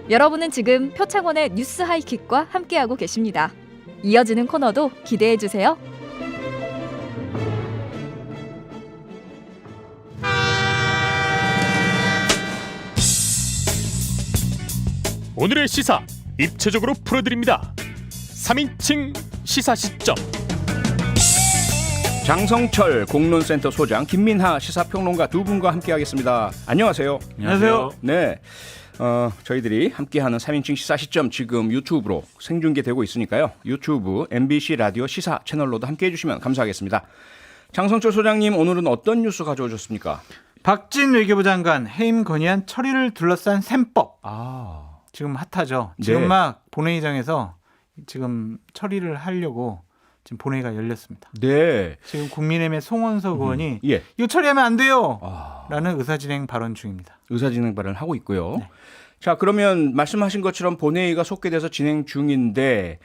여러분은 지금 표창원의 뉴스 하이킥과 함께하고 계십니다. 이어지는 코너도 기대해 주세요. 오늘의 시사 입체적으로 풀어드립니다. 3인칭 시사시점. 장성철 공론센터 소장, 김민하 시사평론가 두 분과 함께하겠습니다. 안녕하세요. 안녕하세요. 네, 저희들이 함께하는 3인칭 시사시점 지금 유튜브로 생중계되고 있으니까요. 유튜브 MBC 라디오 시사 채널로도 함께해 주시면 감사하겠습니다. 장성철 소장님, 오늘은 어떤 뉴스 가져오셨습니까? 박진 외교부 장관 해임 건의안 처리를 둘러싼 셈법. 지금 핫하죠. 지금 네. 막 본회의장에서 지금 처리를 하려고 지금 본회의가 열렸습니다. 네. 지금 국민의힘의 송원석 의원이 예. 이거 처리하면 안 돼요. 라는 의사진행 발언 중입니다. 의사진행 발언을 하고 있고요. 네. 자, 그러면 말씀하신 것처럼 본회의가 속개돼서 진행 중인데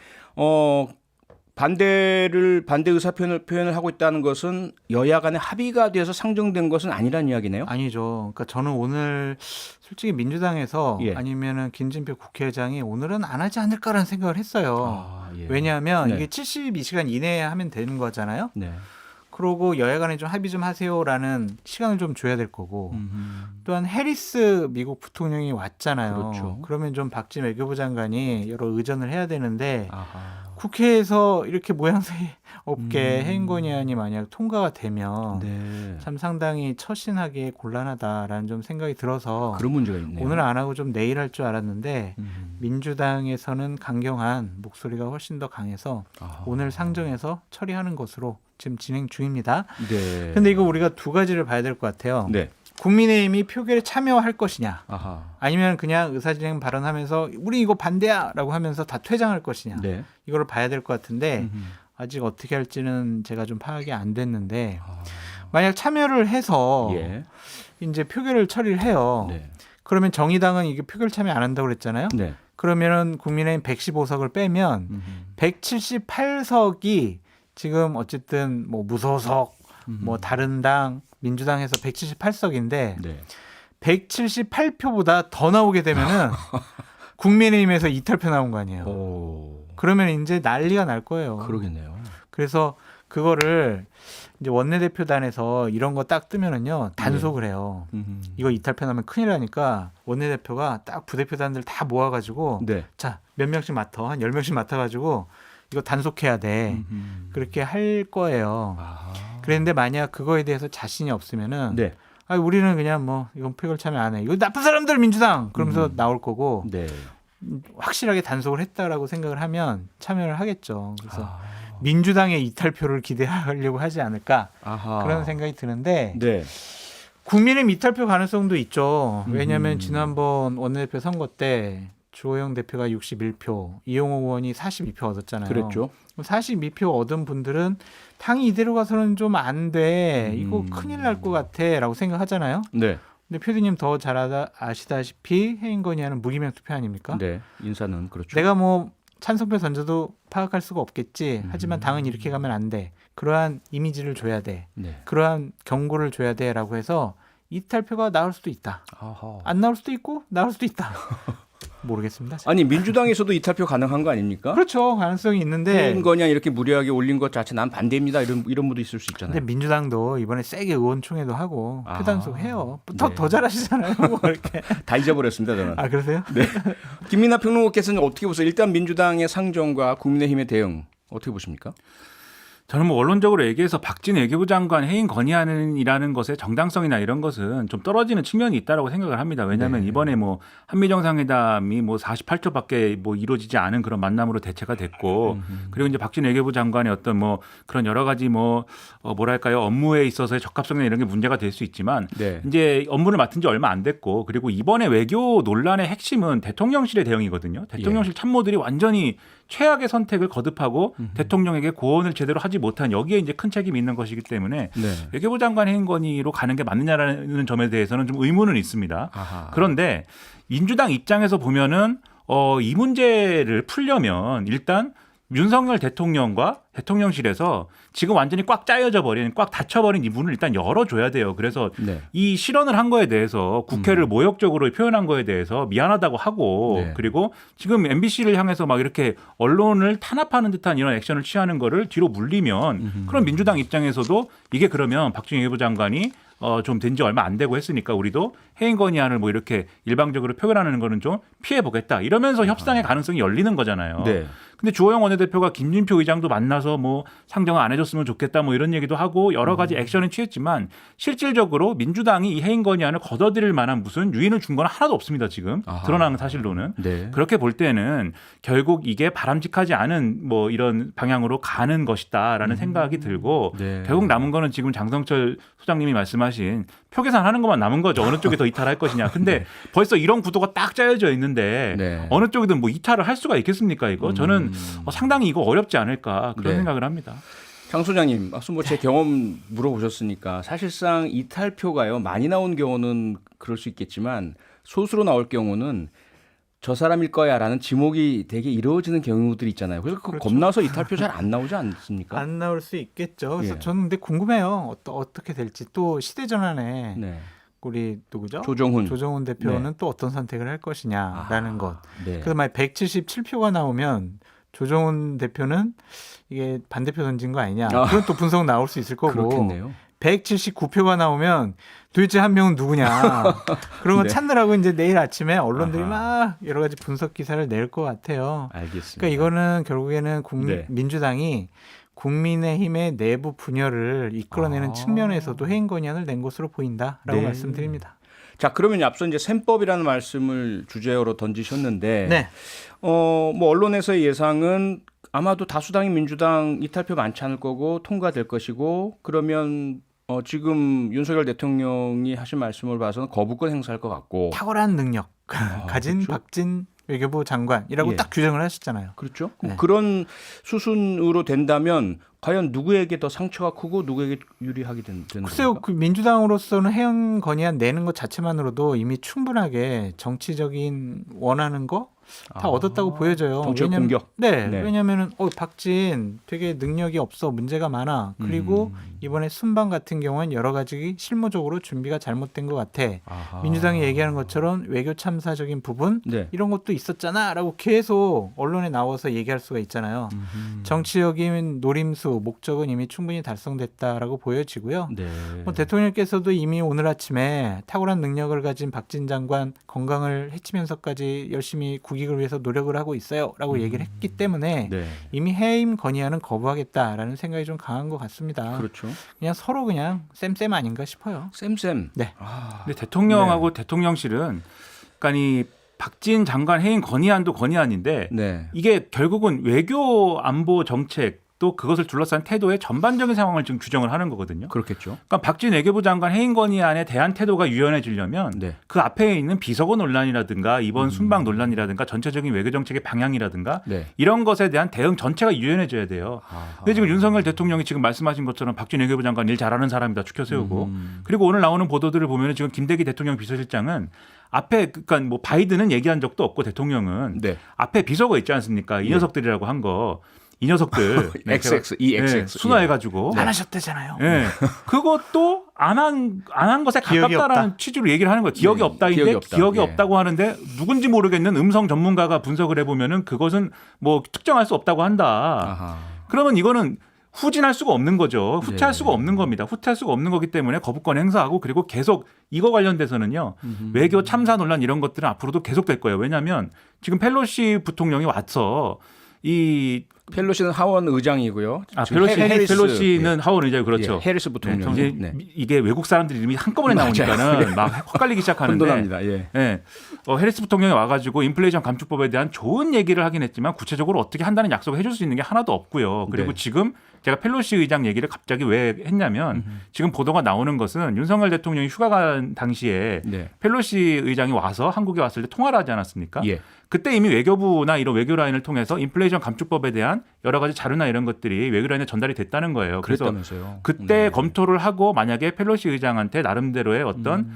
반대 의사표현을 하고 있다는 것은 여야 간의 합의가 돼서 상정된 것은 아니란 이야기네요. 아니죠. 그러니까 저는 오늘 솔직히 민주당에서 예. 아니면은 김진표 국회의장이 오늘은 안 하지 않을까라는 생각을 했어요. 예. 왜냐하면 네. 이게 72시간 이내에 하면 되는 거잖아요. 네. 그러고 여야 간에 좀 합의 좀 하세요라는 시간을 좀 줘야 될 거고 또한 해리스 미국 부통령이 왔잖아요. 그렇죠. 그러면 좀 박진 외교부 장관이 여러 의전을 해야 되는데 아하. 국회에서 이렇게 모양새 없게 해임 건의안이 만약 통과가 되면 네. 참 상당히 처신하기에 곤란하다라는 좀 생각이 들어서 그런 문제가 있네요. 오늘 안 하고 좀 내일 할 줄 알았는데 민주당에서는 강경한 목소리가 훨씬 더 강해서 오늘 상정해서 처리하는 것으로 지금 진행 중입니다. 네. 근데 이거 우리가 두 가지를 봐야 될 것 같아요. 네. 국민의힘이 표결에 참여할 것이냐, 아하. 아니면 그냥 의사진행 발언하면서 우리 이거 반대야라고 하면서 다 퇴장할 것이냐, 네. 이거를 봐야 될 것 같은데 아직 어떻게 할지는 제가 좀 파악이 안 됐는데 만약 참여를 해서 예. 이제 표결을 처리를 해요. 네. 그러면 정의당은 이게 표결 참여 안 한다고 그랬잖아요. 네. 그러면은 국민의힘 115석을 빼면 178석이 지금 어쨌든 뭐 무소속, 뭐 다른 당, 민주당에서 178석인데 네. 178표보다 더 나오게 되면은 국민의힘에서 이탈표 나온 거 아니에요. 오. 그러면 이제 난리가 날 거예요. 그러겠네요. 그래서 그거를 이제 원내대표단에서 이런 거 딱 뜨면은요 단속을 해요. 이거 이탈표 나면 큰일 나니까 원내대표가 딱 부대표단들 다 모아가지고 네. 자, 몇 명씩 맡아, 한 10명씩 맡아가지고 이거 단속해야 돼. 그렇게 할 거예요. 아하. 그런데 만약 그거에 대해서 자신이 없으면은 네. 우리는 그냥 뭐 이건 표결 참여 안 해. 이거 나쁜 사람들 민주당 그러면서 나올 거고 네. 확실하게 단속을 했다라고 생각을 하면 참여를 하겠죠. 그래서 민주당의 이탈표를 기대하려고 하지 않을까 아하. 그런 생각이 드는데 네. 국민의힘 이탈표 가능성도 있죠. 왜냐하면 지난번 원내대표 선거 때 주호영 대표가 61표, 이용호 의원이 42표 얻었잖아요. 그랬죠. 42표 얻은 분들은 당이 이대로 가서는 좀 안 돼. 이거 큰일 날 것 같아라고 생각하잖아요. 네. 근데 표디님 더 잘 아시다시피 해임 건의안은 무기명 투표 아닙니까? 네. 인사는 그렇죠. 내가 뭐 찬성표 던져도 파악할 수가 없겠지. 하지만 당은 이렇게 가면 안 돼. 그러한 이미지를 줘야 돼. 네. 그러한 경고를 줘야 돼라고 해서 이탈표가 나올 수도 있다. 아하. 안 나올 수도 있고 나올 수도 있다. 모르겠습니다. 아니, 민주당에서도 이탈표 가능한 거 아닙니까? 그렇죠. 가능성이 있는데 해임 건의안 이렇게 무리하게 올린 것 자체 난 반대입니다. 이런 분도 있을 수 있잖아요. 근데 민주당도 이번에 세게 의원총회도 하고 아, 표단속 해요. 네. 더 잘하시잖아요. 뭐 이렇게. 다 잊어버렸습니다, 저는. 아, 그러세요? 네. 김민하 평론가께서는 어떻게 보세요? 일단 민주당의 상정과 국민의힘의 대응 어떻게 보십니까? 저는 뭐 원론적으로 얘기해서 박진 외교부 장관 해임 건의안이라는 것의 정당성이나 이런 것은 좀 떨어지는 측면이 있다라고 생각을 합니다. 왜냐하면 네. 이번에 뭐 한미 정상회담이 뭐 48초밖에 뭐 이루어지지 않은 그런 만남으로 대체가 됐고, 그리고 이제 박진 외교부 장관의 어떤 뭐 그런 여러 가지 뭐 뭐랄까요, 업무에 있어서의 적합성이나 이런 게 문제가 될 수 있지만 네. 이제 업무를 맡은 지 얼마 안 됐고, 그리고 이번에 외교 논란의 핵심은 대통령실의 대응이거든요. 대통령실 참모들이 완전히 최악의 선택을 거듭하고 대통령에게 고언을 제대로 하지 못한, 여기에 이제 큰 책임이 있는 것이기 때문에 네. 외교부 장관 해임 건의로 가는 게 맞느냐라는 점에 대해서는 좀 의문은 있습니다. 아하. 그런데 민주당 입장에서 보면은 이 문제를 풀려면 일단 윤석열 대통령과 대통령실에서 지금 완전히 꽉 짜여져 버린, 꽉 닫혀버린 이 문을 일단 열어줘야 돼요. 그래서 네. 이 실언을 한 거에 대해서 국회를 모욕적으로 표현한 거에 대해서 미안하다고 하고 네. 그리고 지금 MBC를 향해서 막 이렇게 언론을 탄압하는 듯한 이런 액션을 취하는 거를 뒤로 물리면 그럼 민주당 입장에서도 이게 그러면 박준희 외교부 장관이 좀 된 지 얼마 안 되고 했으니까 우리도 해임 건의안을 뭐 이렇게 일방적으로 표현하는 거는 좀 피해 보겠다. 이러면서 협상의 가능성이 열리는 거잖아요. 네. 근데 주호영 원내대표가 김진표 의장도 만나서 뭐 상정을 안 해줬으면 좋겠다 뭐 이런 얘기도 하고 여러 가지 액션을 취했지만 실질적으로 민주당이 이 해임 건의안을 걷어들일 만한 무슨 유인을 준 건 하나도 없습니다. 지금 아하. 드러난 사실로는. 네. 그렇게 볼 때는 결국 이게 바람직하지 않은 뭐 이런 방향으로 가는 것이다라는 생각이 들고 네. 결국 남은 거는 지금 장성철 소장님이 말씀하신 표 계산하는 것만 남은 거죠. 어느 쪽이 더 이탈할 것이냐. 근데 벌써 이런 구도가 딱 짜여져 있는데 네. 어느 쪽이든 뭐 이탈을 할 수가 있겠습니까? 이거 저는 상당히 이거 어렵지 않을까 그런 네. 생각을 합니다. 장 소장님, 앞서 뭐 제 경험 물어보셨으니까 사실상 이탈표가요 많이 나온 경우는 그럴 수 있겠지만 소수로 나올 경우는 저 사람일 거야라는 지목이 되게 이루어지는 경우들이 있잖아요. 그래서 그거 그렇죠. 겁나서 이탈표 잘 안 나오지 않습니까? 안 나올 수 있겠죠. 그래서 예. 저는 근데 궁금해요. 어떻게 될지. 또 시대전환에 네. 우리 누구죠? 조정훈 대표는 네. 또 어떤 선택을 할 것이냐라는 것. 네. 그래서 만약 177표가 나오면 조정훈 대표는 이게 반대표 던진 거 아니냐. 그런 또 분석 나올 수 있을 거고. 그렇겠네요. 179표가 나오면 도대체 한 명은 누구냐. 그런 거 네. 찾느라고 이제 내일 아침에 언론들이 아하. 막 여러 가지 분석 기사를 낼 것 같아요. 알겠습니다. 그러니까 이거는 결국에는 네. 민주당이 국민의힘의 내부 분열을 이끌어내는 아. 측면에서도 해임 건의안을 낸 것으로 보인다라고 네. 말씀드립니다. 자, 그러면 앞서 이제 셈법이라는 말씀을 주제어로 던지셨는데, 네. 뭐 언론에서의 예상은 아마도 다수당인 민주당 이탈표 많지 않을 거고 통과될 것이고, 그러면 지금 윤석열 대통령이 하신 말씀을 봐서는 거부권 행사할 것 같고, 탁월한 능력 가진 그렇죠. 박진 외교부 장관이라고 예. 딱 규정을 하셨잖아요. 그렇죠. 네. 그런 수순으로 된다면 과연 누구에게 더 상처가 크고 누구에게 유리하게 되는 글쎄요, 겁니까? 그 민주당으로서는 해임 건의안 내는 것 자체만으로도 이미 충분하게 정치적인 원하는 거 다 얻었다고 보여져요. 정치적 공격. 네, 네. 왜냐하면은 박진 되게 능력이 없어 문제가 많아. 그리고 이번에 순방 같은 경우는 여러 가지 실무적으로 준비가 잘못된 것 같아. 아하. 민주당이 얘기하는 것처럼 외교 참사적인 부분 네. 이런 것도 있었잖아라고 계속 언론에 나와서 얘기할 수가 있잖아요. 정치적인 노림수 목적은 이미 충분히 달성됐다라고 보여지고요. 네. 뭐 대통령께서도 이미 오늘 아침에 탁월한 능력을 가진 박진 장관 건강을 해치면서까지 열심히 국익을 위해서 노력을 하고 있어요라고 얘기를 했기 때문에 네. 이미 해임 건의안은 거부하겠다라는 생각이 좀 강한 것 같습니다. 그렇죠. 그냥 서로 그냥 쌤쌤 아닌가 싶어요. 쌤. 네. 아, 근데 대통령하고 대통령실은 그러니까 이 박진 장관 해임 건의안도 건의안인데 네. 이게 결국은 외교 안보 정책 또 그것을 둘러싼 태도의 전반적인 상황을 지금 규정을 하는 거거든요. 그렇겠죠. 그러니까 박진 외교부 장관 해임 건의안에 대한 태도가 유연해지려면 네. 그 앞에 있는 비서고 논란이라든가 이번 순방 논란이라든가 전체적인 외교 정책의 방향이라든가 네. 이런 것에 대한 대응 전체가 유연해져야 돼요. 아하. 근데 지금 윤석열 대통령이 지금 말씀하신 것처럼 박진 외교부 장관 일 잘하는 사람이다 추켜 세우고 그리고 오늘 나오는 보도들을 보면 지금 김대기 대통령 비서실장은 앞에 그러니까 뭐 바이든은 얘기한 적도 없고 대통령은 네. 앞에 비서가 있지 않습니까? 이 녀석들이라고 한 거. 이 녀석들 XX, XX. 순화해가지고 안 하셨대잖아요. 예. 그것도 안 한 것에 기억이 가깝다라는 없다. 취지로 얘기를 하는 거예요. 기억이 네, 없다인데 기억이 없다. 기억이 예. 없다고 하는데 누군지 모르겠는 음성 전문가가 분석을 해보면은 그것은 뭐 특정할 수 없다고 한다. 아하. 그러면 이거는 후진할 수가 없는 거죠. 후퇴할 네. 수가 없는 겁니다. 후퇴할 수가 없는 거기 때문에 거부권 행사하고 그리고 계속 이거 관련돼서는요. 외교 참사 논란 이런 것들은 앞으로도 계속될 거예요. 왜냐하면 지금 펠로시 부통령이 와서 이 펠로시는 하원 의장이고요. 지금 펠로시, 해리스, 펠로시는 하원 의장 그렇죠. 예, 해리스 부통령. 이제 네. 이게 외국 사람들 이름이 한꺼번에 맞아요. 나오니까는 막 헷갈리기 시작하는데. 혼돈합니다. 예. 예. 해리스 부통령이 와가지고 인플레이션 감축법에 대한 좋은 얘기를 하긴 했지만 구체적으로 어떻게 한다는 약속을 해줄 수 있는 게 하나도 없고요. 그리고 네. 지금 제가 펠로시 의장 얘기를 갑자기 왜 했냐면 지금 보도가 나오는 것은 윤석열 대통령이 휴가 간 당시에 네. 펠로시 의장이 와서 한국에 왔을 때 통화를 하지 않았습니까? 예. 그때 이미 외교부나 이런 외교 라인을 통해서 인플레이션 감축법에 대한 대한 여러 가지 자료나 이런 것들이 외교란에 전달이 됐다는 거예요. 그래서 그랬다면서요. 그때 검토를 하고 만약에 펠로시 의장한테 나름대로의 어떤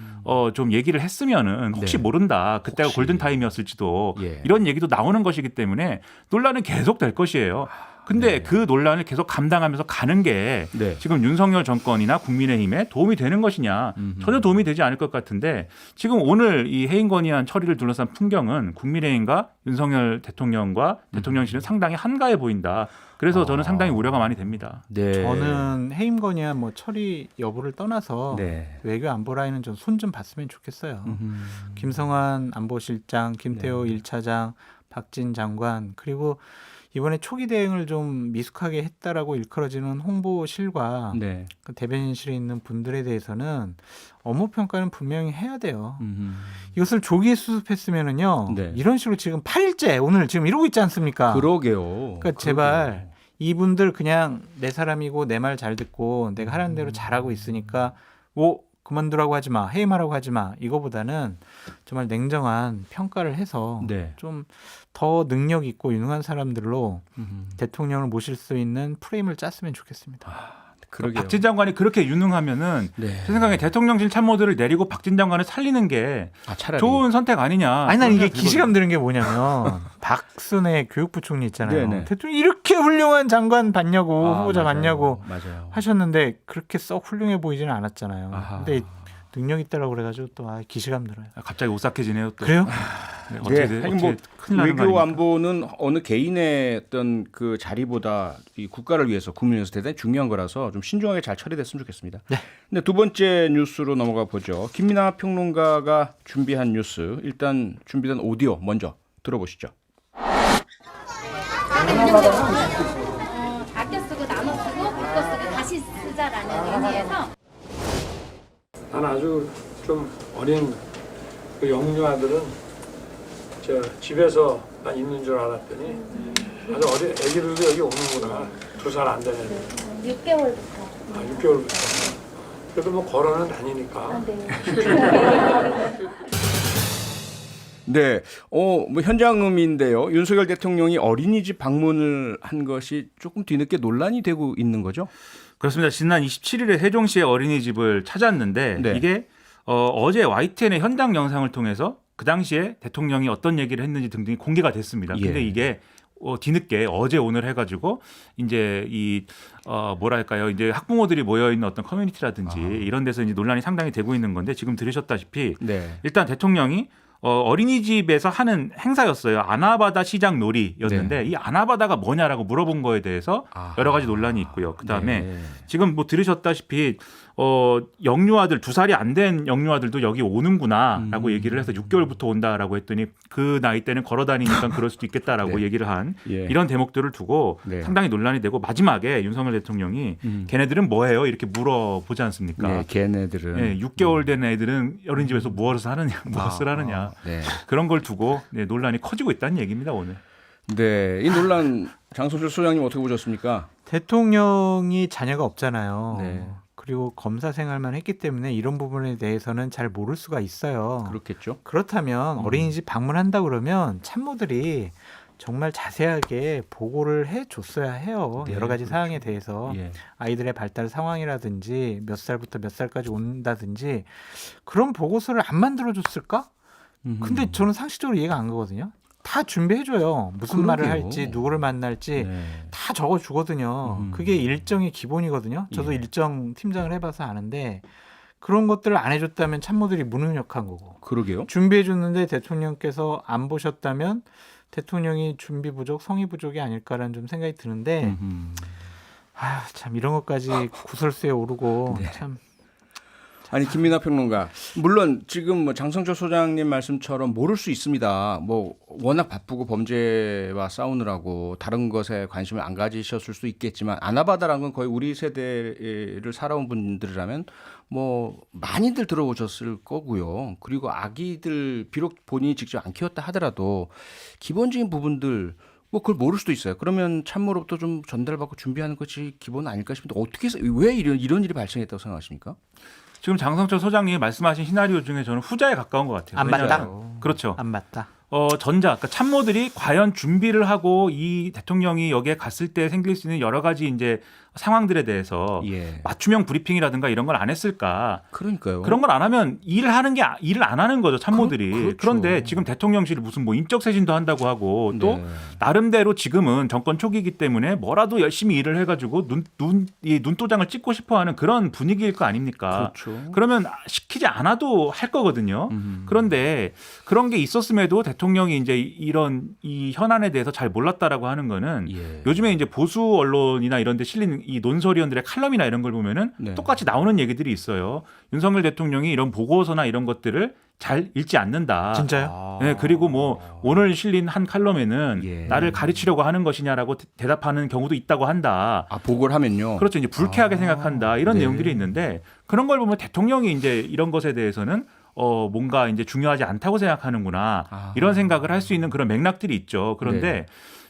좀 얘기를 했으면은 혹시 네. 모른다. 그때가 혹시. 골든 타임이었을지도 예. 이런 얘기도 나오는 것이기 때문에 논란은 계속 될 것이에요. 근데 그 논란을 계속 감당하면서 가는 게 네. 지금 윤석열 정권이나 국민의힘에 도움이 되는 것이냐 전혀 도움이 되지 않을 것 같은데 지금 오늘 이 해임 건의안 처리를 둘러싼 풍경은 국민의힘과 윤석열 대통령과 대통령실은 상당히 한가해 보인다. 그래서 저는 상당히 우려가 많이 됩니다. 네. 저는 해임 건의안 뭐 처리 여부를 떠나서 네. 외교 안보 라인은 좀 손 좀 봤으면 좋겠어요. 김성환 안보실장, 김태호 1차장, 박진 장관 그리고 이번에 초기 대응을 좀 미숙하게 했다라고 일컬어지는 홍보실과 네. 그 대변인실에 있는 분들에 대해서는 업무 평가는 분명히 해야 돼요. 이것을 조기에 수습했으면은요. 네. 이런 식으로 지금 8일째 오늘 지금 이러고 있지 않습니까? 그러게요. 그러니까 제발 이분들 그냥 내 사람이고 내 말 잘 듣고 내가 하라는 대로 잘하고 있으니까 뭐 그만두라고 하지 마, 해임하라고 하지 마. 이거보다는 정말 냉정한 평가를 해서 네. 좀 더 능력 있고 유능한 사람들로 대통령을 모실 수 있는 프레임을 짰으면 좋겠습니다. 그러게요. 박진 장관이 그렇게 유능하면은 네. 제 생각에 대통령실 참모들을 내리고 박진 장관을 살리는 게 차라리. 좋은 선택 아니냐. 아니 난 이게 그런 생각이 기시감 드는 게 뭐냐면 박순애 교육부 총리 있잖아요. 네네. 대통령 이렇게 훌륭한 장관 봤냐고 후보자 맞아요. 봤냐고 맞아요. 하셨는데 그렇게 썩 훌륭해 보이지는 않았잖아요. 아하. 근데 능력 있다라고 그래가지고 또 기시감 들어요. 갑자기 오싹해지네요. 또. 그래요? 네, 네, 하긴 뭐 큰일 나는 거 외교 아닙니까? 안보는 어느 개인의 어떤 그 자리보다 이 국가를 위해서 국민을 위해서 대단히 중요한 거라서 좀 신중하게 잘 처리됐으면 좋겠습니다. 네. 근데 두 번째 뉴스로 넘어가 보죠. 김민아 평론가가 준비한 뉴스 일단 준비된 오디오 먼저 들어보시죠. 아껴 쓰고 나눠 쓰고 바꿔 쓰고 다시 쓰자라는 의미에서 난 아주 좀 어린 그 영유아들은 저 집에서 난 있는 줄 알았더니 아주 어린 애기들도 여기 오는구나. 2살 안 되는 애들. 6개월부터. 6개월부터. 그래도 뭐 걸어는 다니니까. 네, 뭐 현장음인데요. 윤석열 대통령이 어린이집 방문을 한 것이 조금 뒤늦게 논란이 되고 있는 거죠? 그렇습니다. 지난 27일에 세종시의 어린이집을 찾았는데 네. 이게 어제 YTN의 현장 영상을 통해서 그 당시에 대통령이 어떤 얘기를 했는지 등등이 공개가 됐습니다. 근데 예. 이게 뒤늦게 어제 오늘 해가지고 이제 이 뭐랄까요 이제 학부모들이 모여 있는 어떤 커뮤니티라든지 이런 데서 이제 논란이 상당히 되고 있는 건데 지금 들으셨다시피 네. 일단 대통령이 어린이집에서 하는 행사였어요. 아나바다 시장 놀이였는데 네. 이 아나바다가 뭐냐라고 물어본 거에 대해서 여러 가지 논란이 있고요. 그다음에 네. 지금 뭐 들으셨다시피 영유아들 2살이 안 된 영유아들도 여기 오는구나라고 얘기를 해서 6개월부터 온다라고 했더니 그 나이 때는 걸어 다니니까 그럴 수도 있겠다라고 네. 얘기를 한 예. 이런 대목들을 두고 네. 상당히 논란이 되고 마지막에 윤석열 대통령이 걔네들은 뭐예요? 이렇게 물어보지 않습니까? 네, 걔네들은 예, 6개월 된 애들은 어린이집에서 무엇을 하느냐, 무엇을 하느냐 네. 그런 걸 두고 논란이 커지고 있다는 얘기입니다 오늘. 네, 이 논란 장성철 소장님 어떻게 보셨습니까? 대통령이 자녀가 없잖아요. 네. 그리고 검사 생활만 했기 때문에 이런 부분에 대해서는 잘 모를 수가 있어요. 그렇겠죠. 그렇다면 어린이집 방문한다 그러면 참모들이 정말 자세하게 보고를 해줬어야 해요. 네, 여러 가지 그렇죠. 사항에 대해서 예. 아이들의 발달 상황이라든지 몇 살부터 몇 살까지 온다든지 그런 보고서를 안 만들어줬을까? 근데 저는 상식적으로 이해가 안 가거든요. 다 준비해줘요. 무슨 말을 그러게요. 할지 누구를 만날지 네. 다 적어주거든요. 그게 일정의 기본이거든요. 저도 예. 일정 팀장을 해봐서 아는데 그런 것들을 안 해줬다면 참모들이 무능력한 거고 그러게요. 준비해줬는데 대통령께서 안 보셨다면 대통령이 준비 부족, 성의 부족이 아닐까라는 좀 생각이 드는데 참 이런 것까지 구설수에 오르고 네. 참 아니 김민하 평론가 물론 지금 뭐 장성철 소장님 말씀처럼 모를 수 있습니다. 뭐 워낙 바쁘고 범죄와 싸우느라고 다른 것에 관심을 안 가지셨을 수 있겠지만 아나바다라는 건 거의 우리 세대를 살아온 분들이라면 뭐 많이들 들어보셨을 거고요. 그리고 아기들 비록 본인이 직접 안 키웠다 하더라도 기본적인 부분들 뭐 그걸 모를 수도 있어요. 그러면 참모로부터 좀 전달받고 준비하는 것이 기본 아닐까 싶은데 어떻게 해서 왜 이런 일이 발생했다고 생각하십니까? 지금 장성철 소장님이 말씀하신 시나리오 중에 저는 후자에 가까운 것 같아요. 안 왜냐하면- 맞다. 그렇죠. 안 맞다. 그러니까 참모들이 과연 준비를 하고 이 대통령이 여기에 갔을 때 생길 수 있는 여러 가지 이제 상황들에 대해서 예. 맞춤형 브리핑이라든가 이런 걸 안 했을까? 그러니까요. 그런 걸 안 하면 일을 안 하는 거죠, 참모들이. 그렇죠. 그런데 지금 대통령실이 무슨 뭐 인적 쇄신도 한다고 하고 또 네. 나름대로 지금은 정권 초기이기 때문에 뭐라도 열심히 일을 해가지고 이 눈도장을 찍고 싶어하는 그런 분위기일 거 아닙니까? 그렇죠. 그러면 시키지 않아도 할 거거든요. 그런데 그런 게 있었음에도 대통령이 이제 이런 이 현안에 대해서 잘 몰랐다라고 하는 거는 예. 요즘에 이제 보수 언론이나 이런 데 실린 이 논설위원들의 칼럼이나 이런 걸 보면은 네. 똑같이 나오는 얘기들이 있어요. 윤석열 대통령이 이런 보고서나 이런 것들을 잘 읽지 않는다. 진짜요? 네, 그리고 뭐 오늘 실린 한 칼럼에는 예. 나를 가르치려고 하는 것이냐라고 대답하는 경우도 있다고 한다. 아, 보고를 하면요. 그렇죠. 이제 불쾌하게 생각한다. 이런 네. 내용들이 있는데 그런 걸 보면 대통령이 이제 이런 것에 대해서는 뭔가 이제 중요하지 않다고 생각하는구나. 이런 생각을 할 수 있는 그런 맥락들이 있죠. 그런데 네.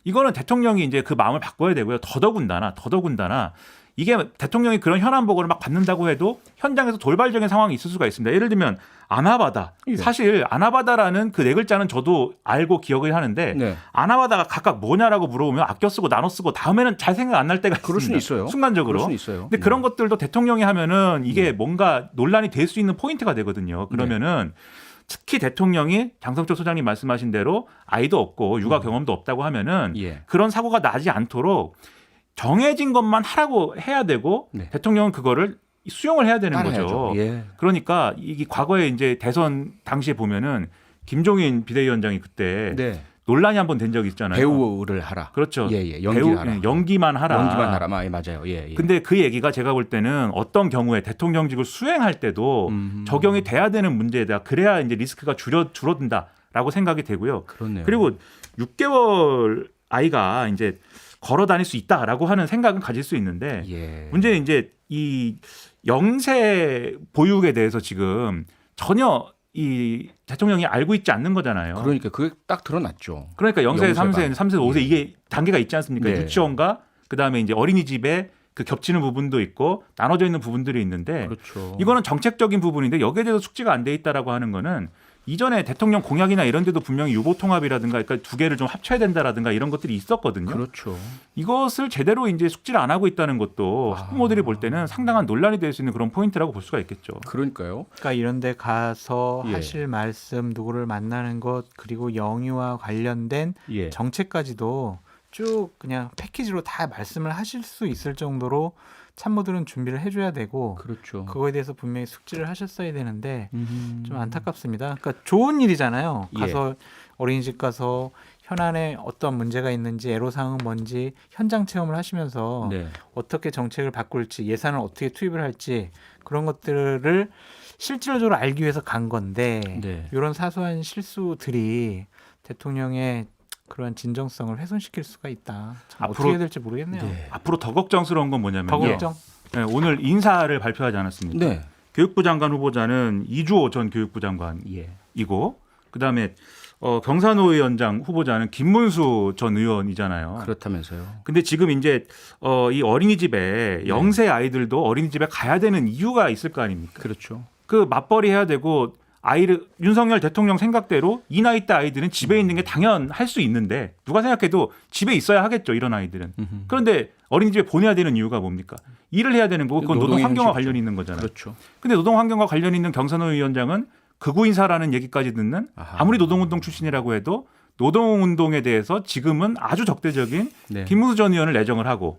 이거는 대통령이 이제 그 마음을 바꿔야 되고요. 더더군다나 이게 대통령이 그런 현안 보고를 막 받는다고 해도 현장에서 돌발적인 상황이 있을 수가 있습니다. 예를 들면 아나바다. 예. 사실 아나바다라는 그 네 글자는 저도 알고 기억을 하는데 네. 아나바다가 각각 뭐냐라고 물어보면 아껴 쓰고 나눠 쓰고 다음에는 잘 생각 안 날 때가 그럴 수는 있습니다. 있어요. 순간적으로. 그럴 수는 있어요. 근데 그런 것들도 대통령이 하면은 이게 예. 뭔가 논란이 될 수 있는 포인트가 되거든요. 그러면은 특히 대통령이 장성철 소장님 말씀하신 대로 아이도 없고 육아 경험도 없다고 하면은 예. 그런 사고가 나지 않도록 정해진 것만 하라고 해야 되고 네. 대통령은 그거를 수용을 해야 되는 따라야죠. 거죠. 예. 그러니까 이게 과거에 이제 대선 당시에 보면은 김종인 비대위원장이 그때 네. 논란이 한번 된 적이 있잖아요. 배우를 하라. 그렇죠. 예, 예. 연기를 하라. 연기만 하라. 연기만 하라. 맞아요. 예, 예. 근데 그 얘기가 제가 볼 때는 어떤 경우에 대통령직을 수행할 때도 적용이 돼야 되는 문제에다 그래야 이제 리스크가 줄어든다라고 생각이 되고요. 그렇네요. 그리고 6개월 아이가 이제 걸어 다닐 수 있다라고 하는 생각은 가질 수 있는데 예. 문제는 이제 이 영세 보육에 대해서 지금 전혀 이 대통령이 알고 있지 않는 거잖아요. 그러니까 그게 딱 드러났죠. 그러니까 0세, 영세가. 3세, 3세, 5세 이게 단계가 있지 않습니까? 네. 유치원과 그다음에 이제 어린이집에 그 겹치는 부분도 있고 나눠져 있는 부분들이 있는데 그렇죠. 이거는 정책적인 부분인데 여기에 대해서 숙지가 안 돼 있다라고 하는 거는 이전에 대통령 공약이나 이런 데도 분명히 유보통합이라든가 그러니까 두 개를 좀 합쳐야 된다라든가 이런 것들이 있었거든요. 그렇죠. 이것을 제대로 이제 숙지를 안 하고 있다는 것도 학부모들이 볼 때는 상당한 논란이 될 수 있는 그런 포인트라고 볼 수가 있겠죠. 그러니까요. 그러니까 이런 데 가서 예. 하실 말씀, 누구를 만나는 것, 그리고 영유아 관련된 예. 정책까지도 쭉 그냥 패키지로 다 말씀을 하실 수 있을 정도로 참모들은 준비를 해줘야 되고 그렇죠. 그거에 대해서 분명히 숙지를 하셨어야 되는데 좀 안타깝습니다. 그러니까 좋은 일이잖아요. 예. 가서 어린이집 가서 현안에 어떤 문제가 있는지 애로사항은 뭔지 현장 체험을 하시면서 네. 어떻게 정책을 바꿀지 예산을 어떻게 투입을 할지 그런 것들을 실질적으로 알기 위해서 간 건데 네. 이런 사소한 실수들이 대통령의 그런 진정성을 훼손시킬 수가 있다. 참 앞으로- 어떻게 해야 될지 모르겠네요. 네. 앞으로 더 걱정스러운 건 뭐냐면요. 더 걱정. 네, 오늘 인사를 발표하지 않았습니까? 네. 교육부 장관 후보자는 이주호 전 교육부 장관이고 예. 그다음에 경산호 위원장 후보자는 김문수 전 의원이잖아요. 그렇다면서요. 근데 지금 이제 이 어린이집에 영세 아이들도 어린이집에 가야 되는 이유가 있을 거 아닙니까? 그렇죠. 그 맞벌이 해야 되고 아이를 윤석열 대통령 생각대로 이 나이 때 아이들은 집에 있는 게 당연할 수 있는데 누가 생각해도 집에 있어야 하겠죠 이런 아이들은. 그런데 어린이집에 보내야 되는 이유가 뭡니까? 일을 해야 되는 거고 그건 노동 노동의 환경과 현실이죠. 관련이 있는 거잖아요. 그렇죠. 근데 노동 환경과 관련 있는 경산호 위원장은 극우 인사라는 얘기까지 듣는 아하. 아무리 노동운동 출신이라고 해도 노동운동에 대해서 지금은 아주 적대적인 네. 김문수 전 의원을 내정을 하고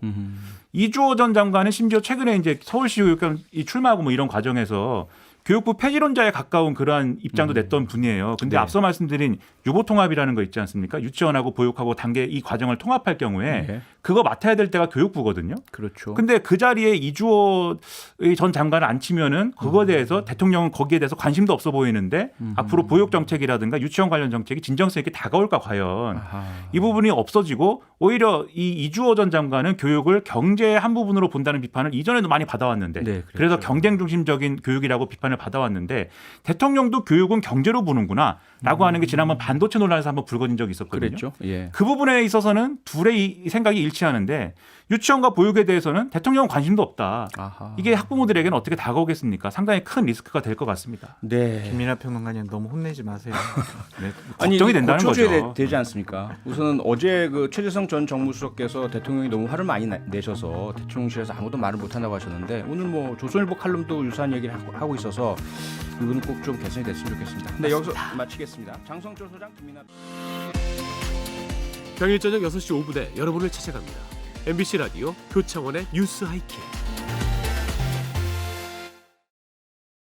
이주호 전 장관은 심지어 최근에 이제 서울시 교육감 출마하고 뭐 이런 과정에서 교육부 폐지론자에 가까운 그러한 입장도 냈던 분이에요. 근데 네. 앞서 말씀드린 유보통합이라는 거 있지 않습니까? 유치원하고 보육하고 단계 이 과정을 통합할 경우에 네. 그거 맡아야 될 때가 교육부거든요. 그렇죠. 근데 그 자리에 이주호 전 장관을 앉히면은 그거에 대해서 대통령은 거기에 대해서 관심도 없어 보이는데 앞으로 보육 정책이라든가 유치원 관련 정책이 진정성 있게 다가올까 과연 아하. 이 부분이 없어지고 오히려 이 이주호 전 장관은 교육을 경제의 한 부분으로 본다는 비판을 이전에도 많이 받아왔는데 네, 그렇죠. 그래서 경쟁 중심적인 교육이라고 비판을 받아왔는데 대통령도 교육은 경제로 보는구나라고 하는 게 지난번 반도체 논란에서 한번 불거진 적이 있었거든요. 그랬죠. 예. 그 부분에 있어서는 둘의 이 생각이 일치하는데 유치원과 보육에 대해서는 대통령은 관심도 없다. 아하. 이게 학부모들에게는 어떻게 다가오겠습니까? 상당히 큰 리스크가 될 것 같습니다. 네. 김민하 평론가님 너무 혼내지 마세요. 네, 걱정이 된다는 고쳐줘야 거죠. 되지 않습니까? 우선은 어제 그 최재성 전 정무수석께서 대통령이 너무 화를 많이 내셔서 대통령실에서 아무도 말을 못한다고 하셨는데 오늘 뭐 조선일보 칼럼도 유사한 얘기를 하고 있어서 이분은 꼭 좀 개선이 됐으면 좋겠습니다. 네, 여기서 마치겠습니다. 장성철 소장, 김민하. 평일 저녁 6시 5분에 여러분을 찾아갑니다. MBC 라디오 표창원의 뉴스 하이킥.